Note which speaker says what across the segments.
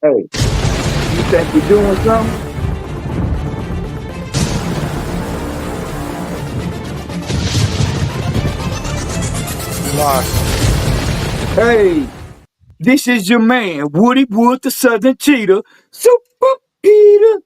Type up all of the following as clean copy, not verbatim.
Speaker 1: Hey, you think you're doing something?
Speaker 2: Live.
Speaker 1: Hey, this is your man, Woody Wood, the Southern Cheetah, Super Peter.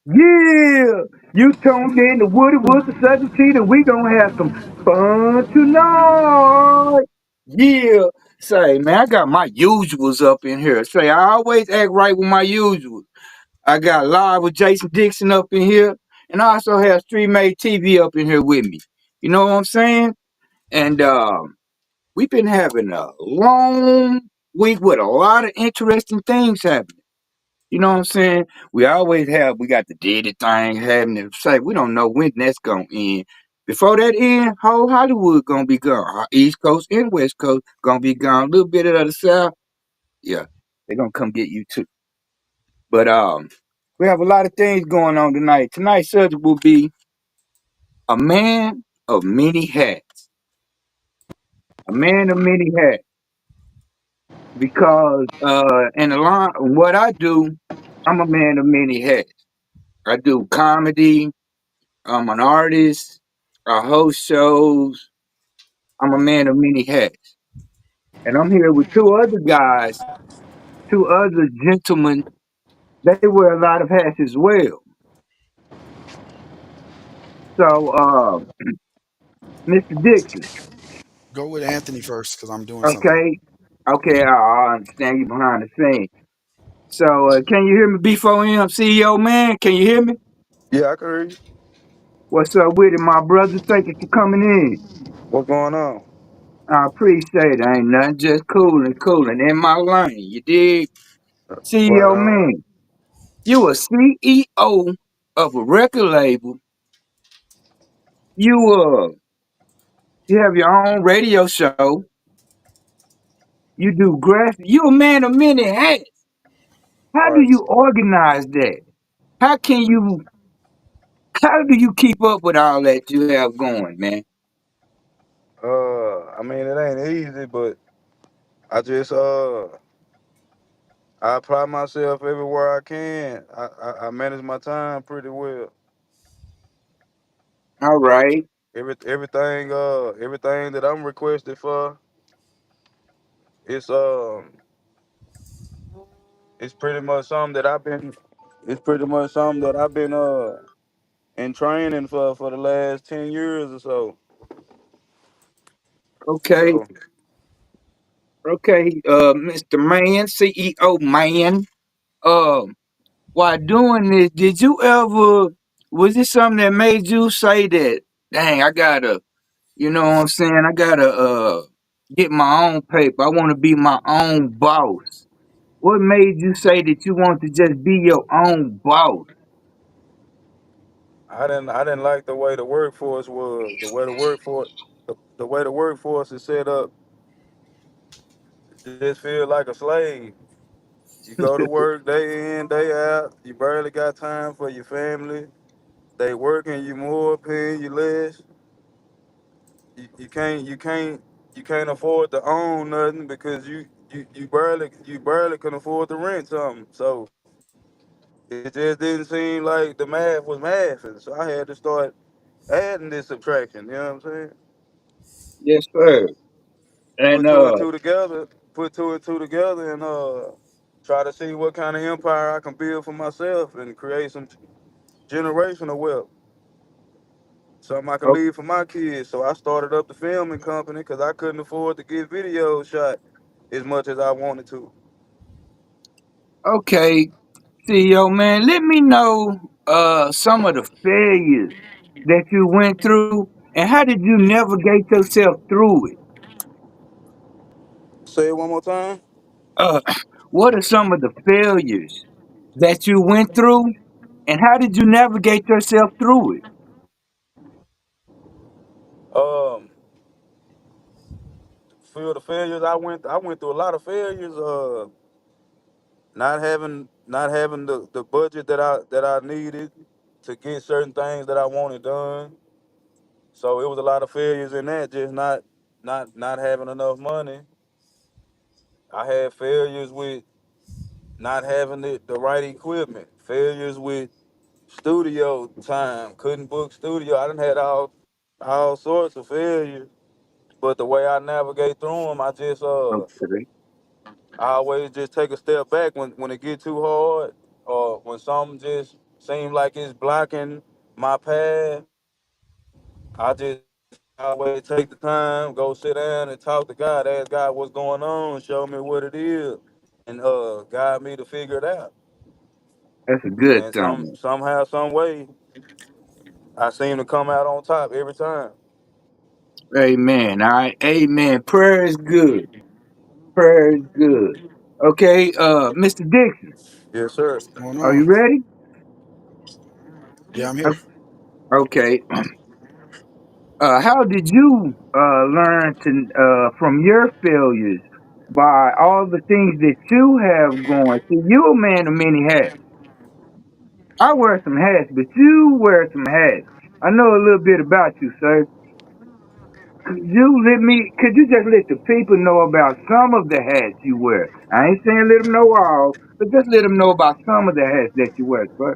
Speaker 1: Yeah, you tuned in to Woody Wood, the Southern Cheetah. We gonna have some fun tonight. Yeah, say man, I got my usuals up in here. Say I always act right with my usuals. I got live with Jason Dixon up in here, and I also have Street Made TV up in here with me. You know what I'm saying? And we've been having a long week with a lot of interesting things happening. You know what I'm saying? We got the Diddy thing happening. Say, we don't know when that's going to end. Before that end, whole Hollywood going to be gone. East Coast and West Coast going to be gone. A little bit of the South, yeah, they're going to come get you too. But we have a lot of things going on tonight. Tonight's subject will be a man of many hats. A man of many hats. Because in the line, what I do, I'm a man of many hats. I do comedy. I'm an artist. I host shows. I'm a man of many hats, and I'm here with two other guys, two other gentlemen. They wear a lot of hats as well. So, Mr. Dixon,
Speaker 2: Go with Anthony first because I'm doing something.
Speaker 1: okay, okay, I understand you behind the scenes. So, can you hear me, B4M CEO man? Can you hear me?
Speaker 3: Yeah, I can hear you.
Speaker 1: What's up with it, my brother? Thank you for coming in.
Speaker 3: What's going on?
Speaker 1: I appreciate it. Ain't nothing, just cooling in my lane. You dig?
Speaker 3: Right
Speaker 1: CEO
Speaker 3: on.
Speaker 1: man, you a CEO of a record label. You you have your own radio show. You do graphic. You a man of many hats. How do
Speaker 3: Right.
Speaker 1: you organize that? How can you? How do you keep up with all that you have going, man?
Speaker 3: I mean it ain't easy, but I just I apply myself everywhere I can. I manage my time pretty well.
Speaker 1: All right.
Speaker 3: Everything that I'm requested for, it's it's pretty much something that I've been it's pretty much something that I've been in training for the last 10 years or so.
Speaker 1: Okay.
Speaker 3: So
Speaker 1: Okay. Mr. Man, CEO man. Um, while doing this, did you ever? Was it something that made you say that? Dang, I gotta. You know what I'm saying? I gotta get my own paper. I want to be my own boss. What made you say that you want to just be your own boss?
Speaker 3: I didn't like the way the workforce was, the way the workforce is set up. You just feel like a slave. You go to work day in, day out. You barely got time for your family. They working you more, paying you less. You can't afford to own nothing because you barely can afford to rent something. So it just didn't seem like the math was mathing. So I had to start adding this subtraction. You know what I'm saying?
Speaker 1: Yes, sir. And
Speaker 3: Put two and two together. Put two and two together and try to see what kind of empire I can build for myself and create some generational wealth, something I can
Speaker 1: o-
Speaker 3: leave for my kids. So I started up the filming company because I couldn't afford to get videos shot as much as I wanted to.
Speaker 1: okay, CEO man, let me know some of the failures that you went through, and how did you navigate yourself through it?
Speaker 3: Say it one more time.
Speaker 1: Uh, what are some of the failures that you went through, and how did you navigate yourself through it?
Speaker 3: Um, Feel the failures I went through a lot of failures. Not having the budget that I needed to get certain things that I wanted done. So it was a lot of failures in that, just not having enough money. I had failures with not having the right equipment, failures with studio time, couldn't book studio. I done had all sorts of failures, but the way I navigate through them,
Speaker 1: Okay.
Speaker 3: I always just take a step back when it get too hard, or when something just seems like it's blocking my path. I just always take the time, go sit down and talk to God, ask God what's going on, show me what it is, and guide me to figure it out.
Speaker 1: That's a good
Speaker 3: And
Speaker 1: thing.
Speaker 3: somehow, some way, I seem to come out on top every time.
Speaker 1: Amen. All right. Amen. Prayer is good. Prayer is good. Okay, Mr. Dixon,
Speaker 3: Yes, sir.
Speaker 2: What's going
Speaker 1: are
Speaker 2: on?
Speaker 1: you ready?
Speaker 2: Yeah, I'm here.
Speaker 1: Okay. How did you learn to from your failures by all the things that you have going? See, you a man of many hats. I wear some hats, but you wear some hats. I know a little bit about you, sir. Could you just let the people know about some of the hats you wear? I ain't saying let them know all, but just let them know about some of the hats that you wear, sir.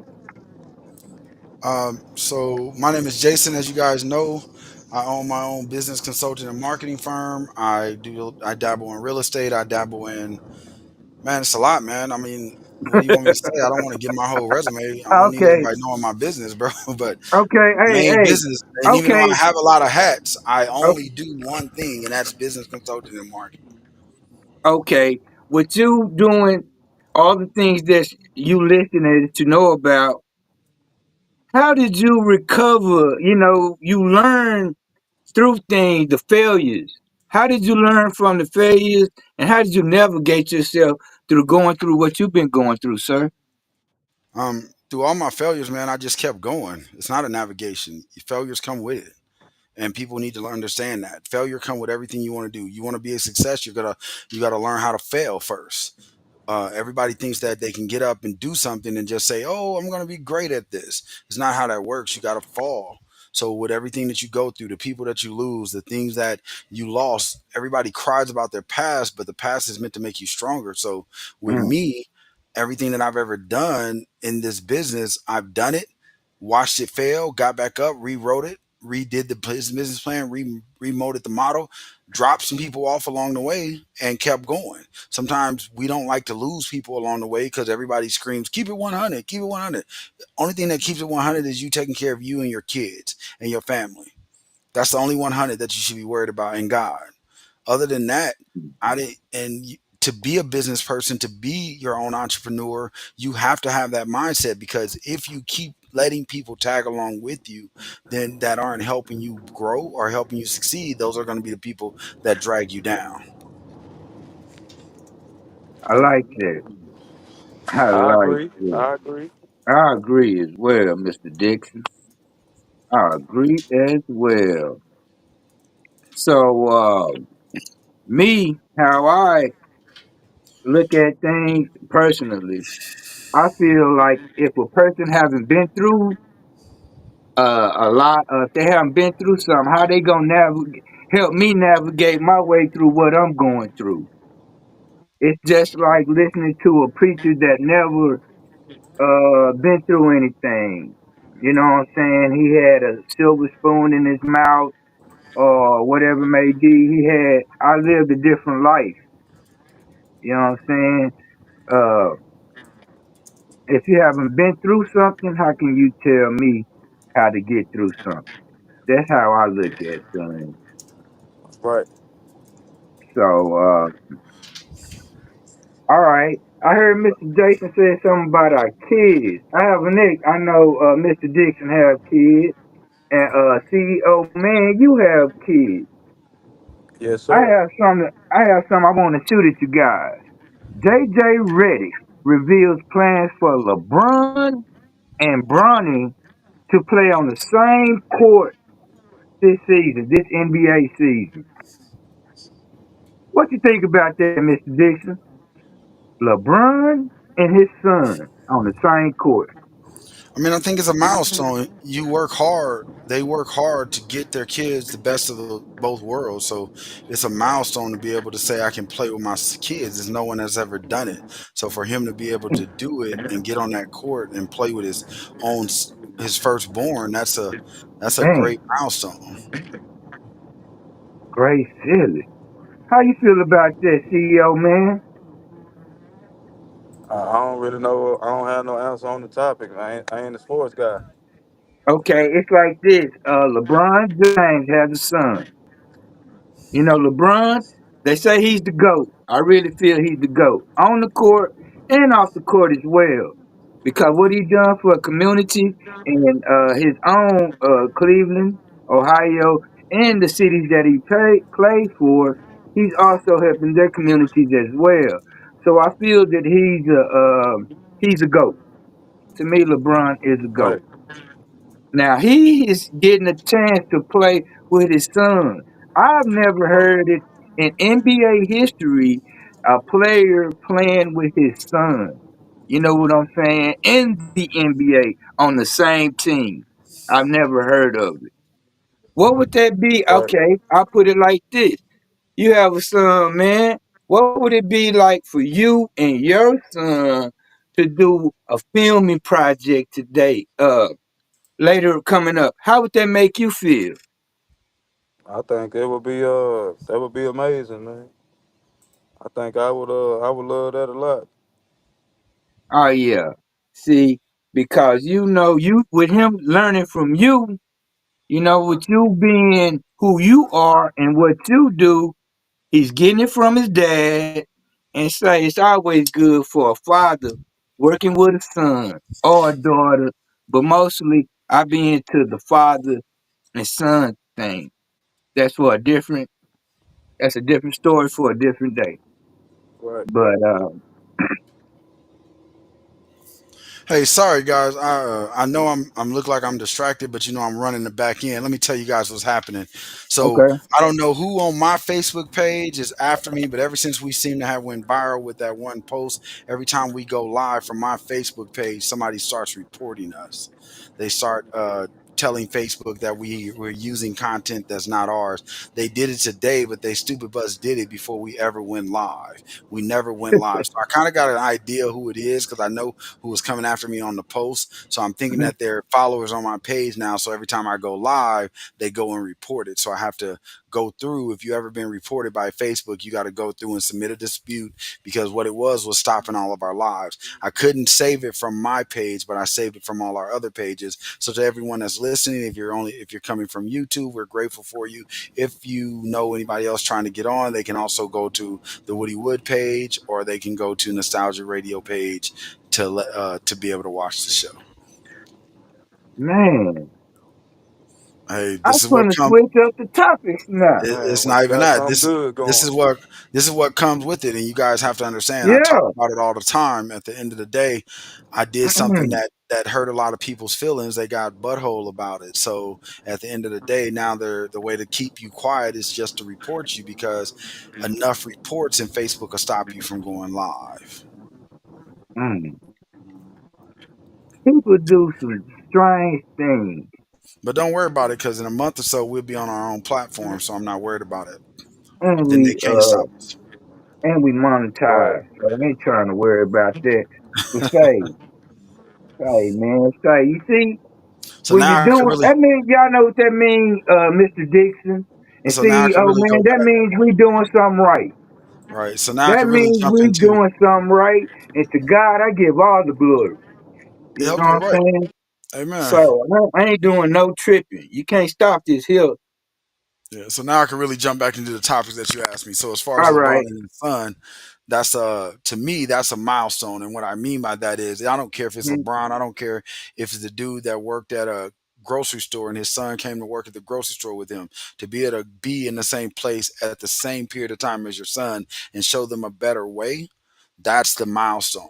Speaker 2: So my name is Jason. As you guys know, I own my own business consulting and marketing firm. I dabble in real estate. I dabble in, man, it's a lot, man. I mean, what do you want me to say? I don't want to give my whole resume. I don't need
Speaker 1: Okay,
Speaker 2: everybody knowing my business, bro. But
Speaker 1: okay, hey,
Speaker 2: main
Speaker 1: hey,
Speaker 2: business, and even though
Speaker 1: okay,
Speaker 2: I have a lot of hats, I
Speaker 1: o-
Speaker 2: only do one thing, and that's business consulting and marketing.
Speaker 1: okay. With you doing all the things that you listeners to know about, how did you recover? You know, you learn through things, the failures. How did you learn from the failures, and how did you navigate yourself through going through what you've been going through, sir?
Speaker 2: Through all my failures, man, I just kept going. It's not a navigation. Failures come with it. And people need to understand that failure come with everything you want to do. You want to be a success, you gotta learn how to fail first. Everybody thinks that they can get up and do something and just say, "Oh, I'm going to be great at this." It's not how that works. You got to fall. So with everything that you go through, the people that you lose, the things that you lost, everybody cries about their past, but the past is meant to make you stronger. So with
Speaker 1: Mm,
Speaker 2: me, everything that I've ever done in this business, I've done it, watched it fail, got back up, rewrote it, redid the business plan, remolded the model, dropped some people off along the way, and kept going. Sometimes we don't like to lose people along the way because everybody screams, "Keep it 100, keep it 100." Only thing that keeps it 100 is you taking care of you and your kids and your family. That's the only 100 that you should be worried about in God. Other than that, I didn't. To be a business person, to be your own entrepreneur, you have to have that mindset, because if you keep letting people tag along with you, then that aren't helping you grow or helping you succeed, those are going to be the people that drag you down.
Speaker 1: I like that. I
Speaker 3: I
Speaker 1: like
Speaker 3: agree.
Speaker 1: that.
Speaker 3: I agree.
Speaker 1: I agree as well, Mr. Dixon. I agree as well. So, me, how I look at things personally, I feel like if a person haven't been through a lot, if they haven't been through something, how they gonna help me navigate my way through what I'm going through? It's just like listening to a preacher that never been through anything. You know what I'm saying? He had a silver spoon in his mouth or whatever it may be. I lived a different life. You know what I'm saying? Uh, if you haven't been through something, how can you tell me how to get through something? That's how I look at things.
Speaker 3: Right.
Speaker 1: So, all right. I heard Mr. Jason say something about our kids. I know Mr. Dixon have kids, and CEO man, you have kids.
Speaker 3: Yes, sir.
Speaker 1: I have some I want to shoot at you guys. JJ Redick reveals plans for LeBron and Bronny to play on the same court this season, this NBA season. What you think about that, Mr. Dixon? LeBron and his son on the same court.
Speaker 2: I mean, I think it's a milestone. You work hard. They work hard to get their kids the best of both worlds. So it's a milestone to be able to say I can play with my kids. As no one has ever done it. So for him to be able to do it and get on that court and play with his own his firstborn, that's a
Speaker 1: Man,
Speaker 2: great milestone.
Speaker 1: Grace Silly. How you feel about that, CEO man?
Speaker 3: I don't really know. I don't have no answer on the topic. I ain't a sports guy.
Speaker 1: Okay, it's like this. LeBron James has a son. You know, LeBron, they say he's the GOAT. I really feel he's the GOAT. On the court and off the court as well. Because what he done for a community in his own Cleveland, Ohio, and the cities that he played for, he's also helping their communities as well. So I feel that he's a GOAT. To me, LeBron is a GOAT.
Speaker 3: Right.
Speaker 1: Now he is getting a chance to play with his son. I've never heard it in NBA history, a player playing with his son. You know what I'm saying? In the NBA on the same team. I've never heard of it. What would that be?
Speaker 3: Right.
Speaker 1: Okay, I'll put it like this. You have a son, man. What would it be like for you and your son to do a filming project today? Later coming up. How would that make you feel?
Speaker 3: I think it would be that would be amazing, man. I think I would love that a lot.
Speaker 1: Oh yeah. See, because you with him learning from you, with you being who you are and what you do, he's getting it from his dad. And say it's always good for a father working with a son or a daughter, but mostly I be into the father and son thing. That's for a different. That's a different story for a different day.
Speaker 3: Right.
Speaker 1: But
Speaker 2: Hey, sorry guys. I know I'm look like I'm distracted, but I'm running the back end. Let me tell you guys what's happening. So
Speaker 1: okay.
Speaker 2: I don't know who on my Facebook page is after me, but ever since we seem to have went viral with that one post, every time we go live from my Facebook page, somebody starts reporting us. They start telling Facebook that we're using content that's not ours. They did it today, but they stupid butts did it before we ever went live. We never went live. So I kind of got an idea who it is because I know who was coming after me on the post. So I'm thinking
Speaker 1: Mhm.
Speaker 2: that they're followers on my page now. So every time I go live, they go and report it. So I have to go through. If you ever been reported by Facebook, you got to go through and submit a dispute because what it was stopping all of our lives. I couldn't save it from my page, but I saved it from all our other pages. So to everyone that's listening, if you're coming from YouTube, we're grateful for you. If you know anybody else trying to get on, they can also go to the Woody Wood page or they can go to Nostalgia Radio page to be able to watch the show.
Speaker 1: Man,
Speaker 2: Hey,
Speaker 1: I'm
Speaker 2: this is what
Speaker 1: gonna
Speaker 2: comes.
Speaker 1: switch up the topics now.
Speaker 3: Man,
Speaker 2: It's
Speaker 3: when
Speaker 2: not
Speaker 3: you
Speaker 2: even
Speaker 3: got
Speaker 2: that.
Speaker 3: something good
Speaker 2: This
Speaker 3: going.
Speaker 2: is what comes with it, and you guys have to understand. I talk
Speaker 1: Yeah.
Speaker 2: about it all the time. At the end of the day, I did something
Speaker 1: Mm,
Speaker 2: that hurt a lot of people's feelings. They got butthole about it. So at the end of the day, now the way to keep you quiet is just to report you because enough reports in Facebook will stop you from going live.
Speaker 1: mm. People do some strange things,
Speaker 2: But don't worry about it because in a month or so we'll be on our own platform, so I'm not worried about it.
Speaker 1: and
Speaker 2: Then they
Speaker 1: we
Speaker 2: can't stop us.
Speaker 3: Right.
Speaker 1: monetize. So I ain't trying to worry about that. But say, man, you see,
Speaker 2: So
Speaker 1: when you
Speaker 2: now I can
Speaker 1: doing
Speaker 2: really
Speaker 1: that means y'all know what that means, Mr. Dixon and
Speaker 2: so now I can
Speaker 1: CEO
Speaker 2: really
Speaker 1: man.
Speaker 2: go
Speaker 1: That
Speaker 2: back.
Speaker 1: means we doing something right.
Speaker 2: Right. So now I
Speaker 1: That
Speaker 2: can really
Speaker 1: means
Speaker 2: jump
Speaker 1: we
Speaker 2: into.
Speaker 1: doing something right, and to God I give all the glory. You know
Speaker 2: Yep,
Speaker 1: what
Speaker 2: you're
Speaker 1: I'm
Speaker 2: right.
Speaker 1: saying? So
Speaker 2: Amen.
Speaker 1: I ain't doing no tripping. You can't stop this here.
Speaker 2: Yeah. So now I can really jump back into the topics that you asked me. So as far as
Speaker 1: All
Speaker 2: LeBron
Speaker 1: right.
Speaker 2: and his son, that's to me that's a milestone. And what I mean by that is I don't care if it's
Speaker 1: Mhm.
Speaker 2: LeBron. I don't care if it's the dude that worked at a grocery store and his son came to work at the grocery store with him to be able to be in the same place at the same period of time as your son and show them a better way. That's the milestone.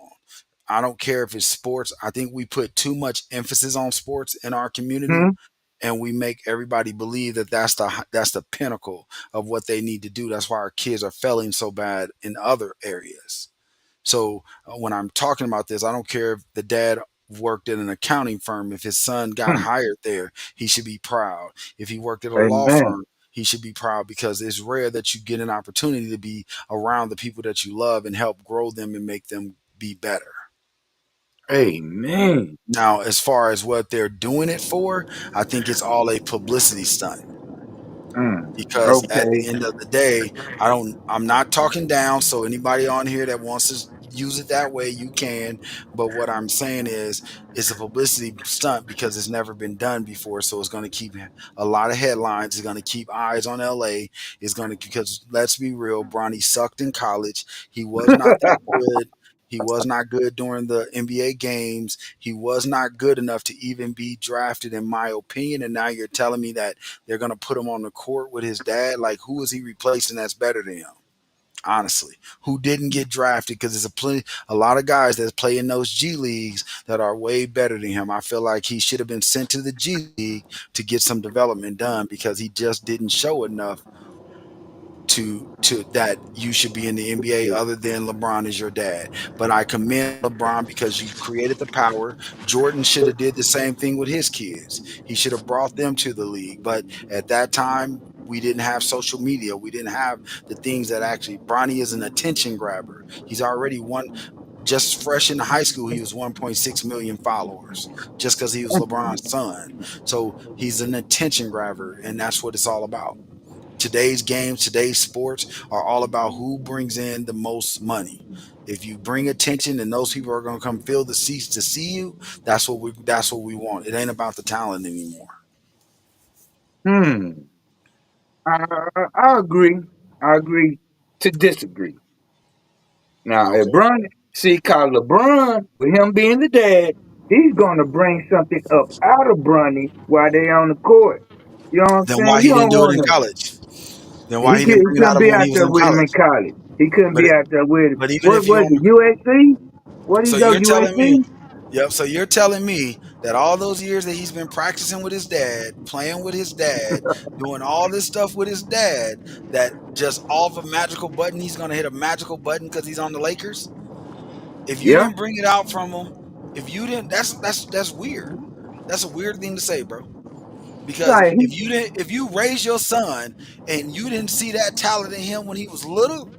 Speaker 2: I don't care if it's sports. I think we put too much emphasis on sports in our community,
Speaker 1: Mhm.
Speaker 2: and we make everybody believe that that's the pinnacle of what they need to do. That's why our kids are failing so bad in other areas. So when I'm talking about this, I don't care if the dad worked at an accounting firm, if his son got
Speaker 1: Hmm.
Speaker 2: hired there, he should be proud. If he worked at a law
Speaker 1: Amen.
Speaker 2: firm, he should be proud because it's rare that you get an opportunity to be around the people that you love and help grow them and make them be better.
Speaker 1: Amen.
Speaker 2: Now, as far as what they're doing it for, I think it's all a publicity stunt
Speaker 1: Mm.
Speaker 2: because at
Speaker 1: Okay.
Speaker 2: the end of the day, I'm not talking down, so anybody on here that wants to use it that way, you can. But what I'm saying is it's a publicity stunt because it's never been done before, so it's going to keep a lot of headlines. It's going to keep eyes on LA. It's going to, because let's be real, Bronny sucked in college. He was not that good. He was not good during the NBA games. He was not good enough to even be drafted, in my opinion. And now you're telling me that they're going to put him on the court with his dad. Like, who is he replacing that's better than him? Honestly, who didn't get drafted? Because there's a lot of guys that play in those G leagues that are way better than him. I feel like he should have been sent to the G League to get some development done because he just didn't show enough to that you should be in the NBA other than LeBron is your dad. But I commend LeBron because you created the power. Jordan should have did the same thing with his kids. He should have brought them to the league. But at that time, we didn't have social media. We didn't have the things that actually Bronny is an attention grabber. He's already one just fresh into high school, he was 1.6 million followers just because he was LeBron's son. So he's an attention grabber, and that's what it's all about. Today's games, today's sports are all about who brings in the most money. If you bring attention and those people are going to come fill the seats to see you, that's what we want. It ain't about the talent anymore.
Speaker 1: Hmm. I agree. I agree to disagree. Now, if
Speaker 2: Okay.
Speaker 1: Bron, see, cause LeBron, with him being the dad, he's gonna bring something up out of Bronny while they on the court. You know what I'm
Speaker 2: Then
Speaker 1: saying?
Speaker 2: why
Speaker 1: You
Speaker 2: he didn't
Speaker 1: don't
Speaker 2: do it in
Speaker 1: wanna.
Speaker 2: college? Then why he didn't
Speaker 1: He
Speaker 2: bring it out
Speaker 1: couldn't
Speaker 2: of
Speaker 1: be
Speaker 2: him when
Speaker 1: out
Speaker 2: he was
Speaker 1: there
Speaker 2: in
Speaker 1: with him in
Speaker 2: college?
Speaker 1: college. He couldn't
Speaker 2: But
Speaker 1: be out there with him.
Speaker 2: but even
Speaker 1: What
Speaker 2: if you
Speaker 1: was it?
Speaker 2: don't,
Speaker 1: USC? What did he
Speaker 2: so
Speaker 1: go?
Speaker 2: you're telling me,
Speaker 1: USC?
Speaker 2: yep. So you're telling me that all those years that he's been practicing with his dad, playing with his dad, doing all this stuff with his dad, that just off a magical button, he's gonna hit a magical button because he's on the Lakers? If you
Speaker 1: Yeah.
Speaker 2: didn't bring it out from him, if you didn't, that's weird. That's a weird thing to say, bro. Because
Speaker 1: Like
Speaker 2: if you raise your son and you didn't see that talent in him when he was little,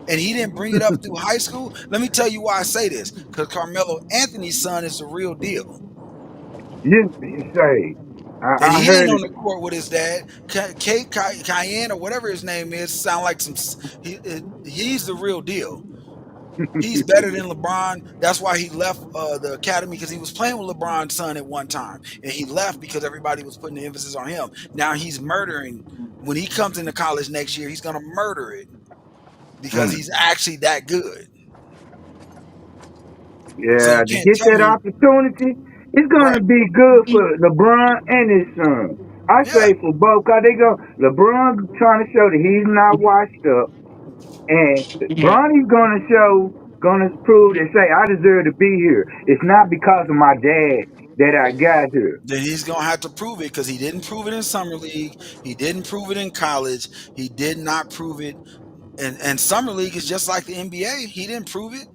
Speaker 2: and he didn't bring it up through high school, let me tell you why I say this. Because Carmelo Anthony's son is the real deal.
Speaker 1: you say.
Speaker 2: And
Speaker 1: I
Speaker 2: he ain't
Speaker 1: heard
Speaker 2: on
Speaker 1: it.
Speaker 2: the court with his dad. Cayenne or whatever his name is, sound like he's the real deal. He's better than LeBron. That's why he left the academy, because he was playing with LeBron's son at one time, and he left because everybody was putting the emphasis on him. Now he's murdering. When he comes into college next year, he's gonna murder it because
Speaker 1: Mm.
Speaker 2: he's actually that good. So
Speaker 1: Yeah,
Speaker 2: you
Speaker 1: to
Speaker 2: can't
Speaker 1: get
Speaker 2: tell
Speaker 1: that
Speaker 2: me,
Speaker 1: opportunity, it's
Speaker 2: right?
Speaker 1: gonna be good for LeBron and his son. I
Speaker 2: Yeah.
Speaker 1: say for both, cause they go LeBron trying to show that he's not washed up, and Bronny's gonna prove and say I deserve to be here. It's not because of my dad that I got here.
Speaker 2: Then he's gonna have to prove it because he didn't prove it in summer league. He didn't prove it in college. He did not prove it. And summer league is just like the NBA. He didn't prove it.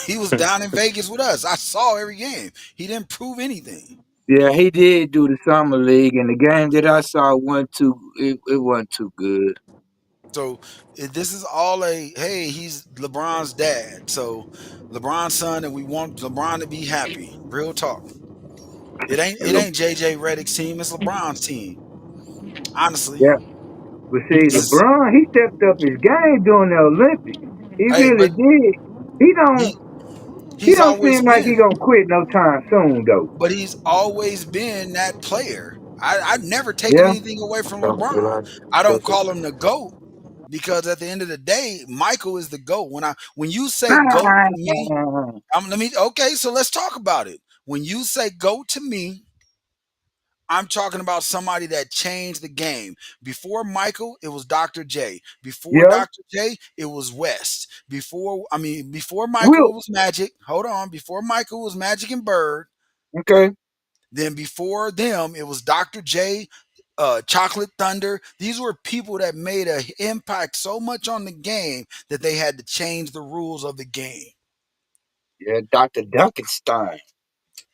Speaker 2: He was down in Vegas with us. I saw every game. He didn't prove anything.
Speaker 1: Yeah, he did do the summer league, and the game that I saw wasn't too. It wasn't too good.
Speaker 2: So this is all a hey. He's LeBron's dad. So LeBron's son, and we want LeBron to be happy. Real talk.
Speaker 1: And
Speaker 2: It ain't JJ Redick's team. It's LeBron's team. Honestly,
Speaker 1: yeah, but see,
Speaker 2: this is
Speaker 1: LeBron, he stepped up his game during the Olympics. He
Speaker 2: hey,
Speaker 1: really
Speaker 2: but
Speaker 1: did. He don't.
Speaker 2: he
Speaker 1: He
Speaker 2: he's
Speaker 1: don't
Speaker 2: always
Speaker 1: seem like he
Speaker 2: been.
Speaker 1: gonna quit no time soon, though.
Speaker 2: But he's always been that player. I've never taken
Speaker 1: Yeah.
Speaker 2: anything away from LeBron. I don't call him the GOAT because at the end of the day, Michael is the GOAT. When you say GOAT to me, let me okay, so let's talk about it. When you say GOAT to me, I'm talking about somebody that changed the game. Before Michael, it was Dr. J. Before
Speaker 1: Yeah.
Speaker 2: Dr. J, it was West. Before Michael,
Speaker 1: Will.
Speaker 2: it was Magic. Hold on. Before Michael, it was Magic and Bird.
Speaker 1: Okay.
Speaker 2: Then before them, it was Dr. J, Chocolate Thunder. These were people that made an impact so much on the game that they had to change the rules of the game.
Speaker 1: Yeah, Dr. Duncanstein.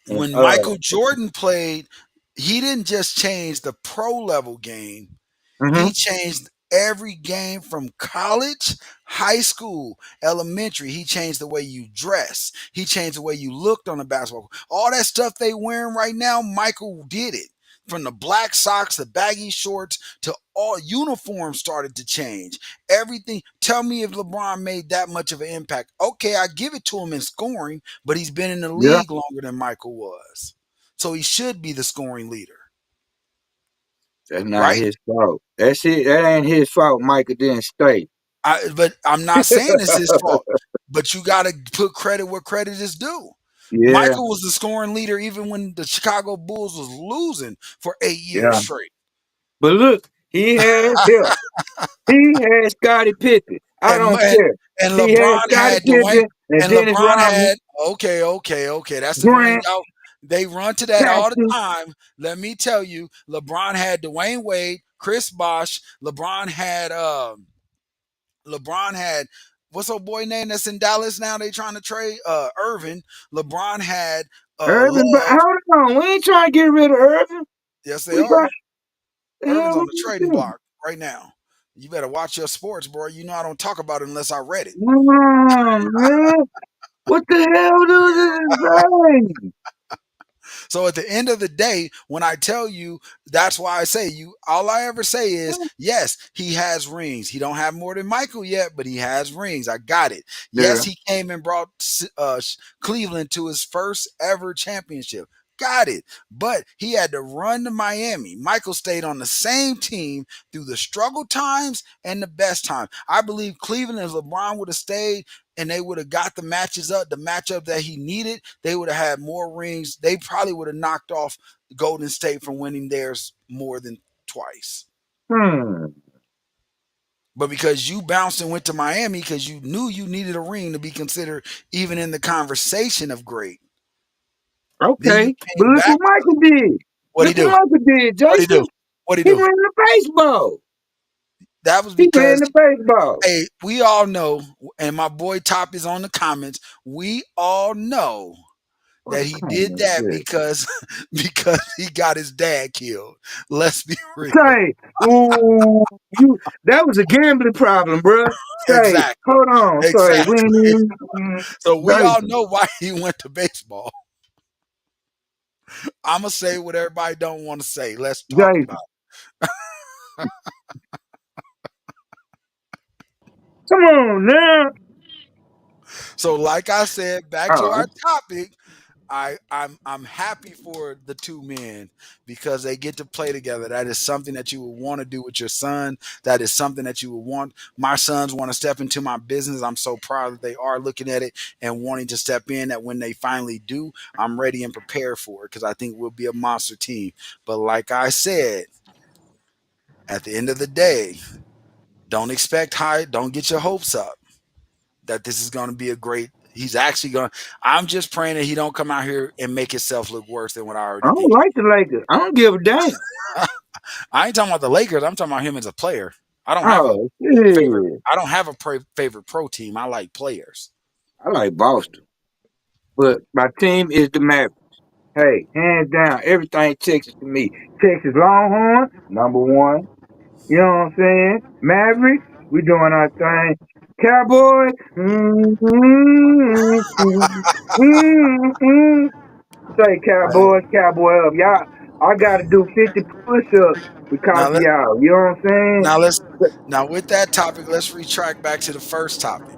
Speaker 1: And
Speaker 2: When Michael Jordan played, he didn't just change the pro level game.
Speaker 1: mhm.
Speaker 2: He changed every game from college, high school, elementary. He changed the way you dress. He changed the way you looked on the basketball court. All that stuff they wearing right now, Michael did it. From the black socks, the baggy shorts, to all uniforms started to change. Everything. Tell me if LeBron made that much of an impact. Okay, I give it to him in scoring, but he's been in the
Speaker 1: Yeah,
Speaker 2: league longer than Michael was. So he should be the scoring leader,
Speaker 1: that's not
Speaker 2: right?
Speaker 1: his fault. That's it. That ain't his fault. Michael didn't stay.
Speaker 2: But I'm not saying it's his fault. But you got to put credit where credit is due.
Speaker 1: Yeah,
Speaker 2: Michael was the scoring leader even when the Chicago Bulls was losing for 8 years
Speaker 1: yeah.
Speaker 2: straight.
Speaker 1: But look, he had help. He had Scottie Pippen. I
Speaker 2: And
Speaker 1: don't
Speaker 2: and,
Speaker 1: care.
Speaker 2: and
Speaker 1: He had
Speaker 2: LeBron
Speaker 1: Scottie
Speaker 2: had Dwayne,
Speaker 1: Pippen and
Speaker 2: and
Speaker 1: Dennis
Speaker 2: LeBron
Speaker 1: Rodman,
Speaker 2: had okay. That's the ring
Speaker 1: Grant,
Speaker 2: out. They run to that all the
Speaker 1: Paxson,
Speaker 2: time. Let me tell you, LeBron had Dwayne Wade, Chris Bosh. LeBron had what's old boy name that's in Dallas now? They trying to trade Irvin. LeBron had
Speaker 1: Irvin. But
Speaker 2: Love.
Speaker 1: hold on, we ain't trying to get rid of Irvin.
Speaker 2: Yes, they
Speaker 1: We
Speaker 2: are.
Speaker 1: got the
Speaker 2: Irvin's
Speaker 1: hell
Speaker 2: on
Speaker 1: we
Speaker 2: the
Speaker 1: gonna
Speaker 2: trading
Speaker 1: do?
Speaker 2: block right now. You better watch your sports, bro. You know I don't talk about it unless I read it.
Speaker 1: Man. What the hell does it say?
Speaker 2: So at the end of the day, when I tell you, that's why I say you. All I ever say is, yes, he has rings. He don't have more than Michael yet, but he has rings. I got it.
Speaker 1: Yeah.
Speaker 2: Yes, he came and brought Cleveland to his first ever championship. Got it. But he had to run to Miami. Michael stayed on the same team through the struggle times and the best time. I believe Cleveland, if LeBron would have stayed and they would have got the matchup that he needed, they would have had more rings. They probably would have knocked off Golden State from winning theirs more than twice.
Speaker 1: Hmm.
Speaker 2: But because you bounced and went to Miami because you knew you needed a ring to be considered even in the conversation of great, then you
Speaker 1: Okay. But
Speaker 2: came
Speaker 1: look what
Speaker 2: back.
Speaker 1: Michael did.
Speaker 2: What'd he
Speaker 1: Look what
Speaker 2: do?
Speaker 1: Michael did,
Speaker 2: What'd he do?
Speaker 1: Jason.
Speaker 2: What'd he
Speaker 1: He
Speaker 2: do?
Speaker 1: ran the baseball.
Speaker 2: That was
Speaker 1: He ran
Speaker 2: because,
Speaker 1: the baseball.
Speaker 2: hey, we all know, and my boy Top is on the comments. We all know
Speaker 1: What
Speaker 2: that
Speaker 1: the
Speaker 2: he
Speaker 1: time
Speaker 2: did
Speaker 1: is
Speaker 2: that
Speaker 1: this?
Speaker 2: because because he got his dad killed. Let's be real.
Speaker 1: Say, ooh, you that was a gambling problem, bruh. Say,
Speaker 2: Exactly.
Speaker 1: hold on. Say, we
Speaker 2: Exactly.
Speaker 1: ain't even
Speaker 2: So we all
Speaker 1: Jason.
Speaker 2: know why he went to baseball. I'm gonna say what everybody don't want to say. Let's talk about
Speaker 1: Jason.
Speaker 2: it.
Speaker 1: Come on now.
Speaker 2: So like I said, back to
Speaker 1: Oh,
Speaker 2: our topic, I'm happy for the two men because they get to play together. That is something that you would want to do with your son. That is something that you would want. My sons want to step into my business. I'm so proud that they are looking at it and wanting to step in. That when they finally do, I'm ready and prepared for it because I think we'll be a monster team. But like I said, at the end of the day, don't expect high. Don't get your hopes up that this is going to be a great. He's actually going. I'm just praying that he don't come out here and make himself look worse than what I
Speaker 1: I
Speaker 2: already
Speaker 1: don't
Speaker 2: did.
Speaker 1: like the Lakers. I don't give a damn.
Speaker 2: I ain't talking about the Lakers. I'm talking about him as a player. I don't have a
Speaker 1: Oh,
Speaker 2: favorite.
Speaker 1: shit.
Speaker 2: I don't have a favorite pro team. I like players.
Speaker 1: I like Boston. But my team is the Mavericks. Hey, hands down, everything Texas to me. Texas Longhorn, number one. You know what I'm saying? Mavericks, we doing our thing. Cowboys, say
Speaker 2: Right.
Speaker 1: Cowboys, Cowboy up. Y'all, I got to do 50 push-ups because
Speaker 2: Now
Speaker 1: of
Speaker 2: let
Speaker 1: y'all. You know what I'm
Speaker 2: now let's now with that topic, let's retract back to the first topic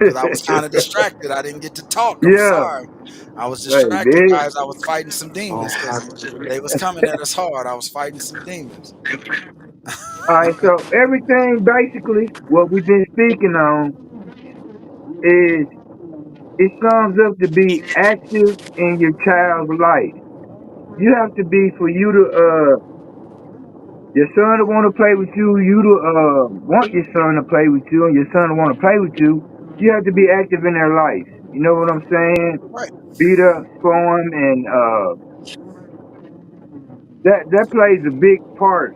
Speaker 2: because I was
Speaker 1: saying?
Speaker 2: kind of distracted. I didn't get to talk. I'm
Speaker 1: Yeah.
Speaker 2: sorry. I was
Speaker 1: Hey,
Speaker 2: distracted,
Speaker 1: big.
Speaker 2: guys. I was fighting some demons because they was coming at us hard. I was fighting some demons.
Speaker 1: All right, so everything basically what we've been speaking on is it sums up to be active in your child's life. You have to be for you to your son to want to play with you, you to want your son to play with you, and your son to want to play with you. You have to be active in their life. You know what I'm saying?
Speaker 2: Right.
Speaker 1: Be there for them, and that plays a big part.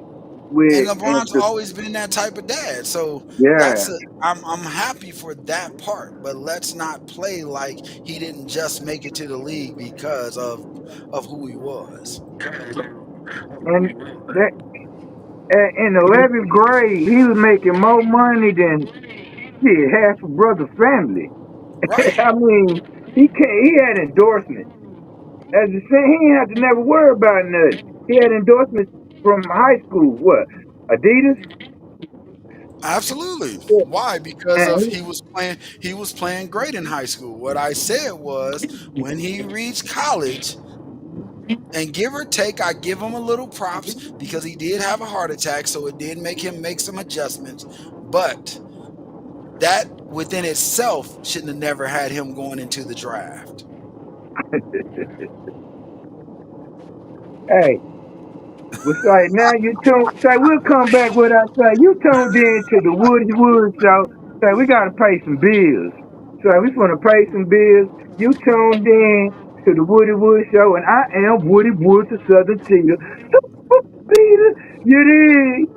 Speaker 1: with
Speaker 2: And
Speaker 1: and
Speaker 2: LeBron's
Speaker 1: to,
Speaker 2: always been that type of dad. So
Speaker 1: yeah.
Speaker 2: that's a I'm happy for that part, but let's not play like he didn't just make it to the league because of who he was.
Speaker 1: And that in 11th grade, he was making more money than shit half a brother's family.
Speaker 2: Right.
Speaker 1: I mean, he had endorsements. As a saying, he didn't have to never worry about nothing. He had endorsements from high school. What? Adidas.
Speaker 2: Absolutely.
Speaker 1: Yeah.
Speaker 2: Why? Because
Speaker 1: And
Speaker 2: of he was playing great in high school. What I said was when he reached college, and give or take, I give him a little props because he did have a heart attack, so it did make him make some adjustments. But that within itself shouldn't have never had him going into the draft.
Speaker 1: hey, we say now you tuned. Say we'll come back with us. Say you tuned in to the Woody Wood Show. Say we gotta pay some bills. So we gonna pay some bills. You tuned in to the Woody Wood Show, and I am Woody Wood, the Southern Cheetah. Super Peter, you dig?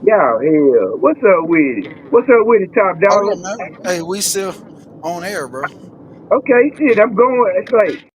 Speaker 1: Y'all hell. What's up with it? What's up with it, Top
Speaker 2: Oh
Speaker 1: Dollar?
Speaker 2: yeah, man. Hey, we still on air, bro.
Speaker 1: Okay, shit, I'm going. It's like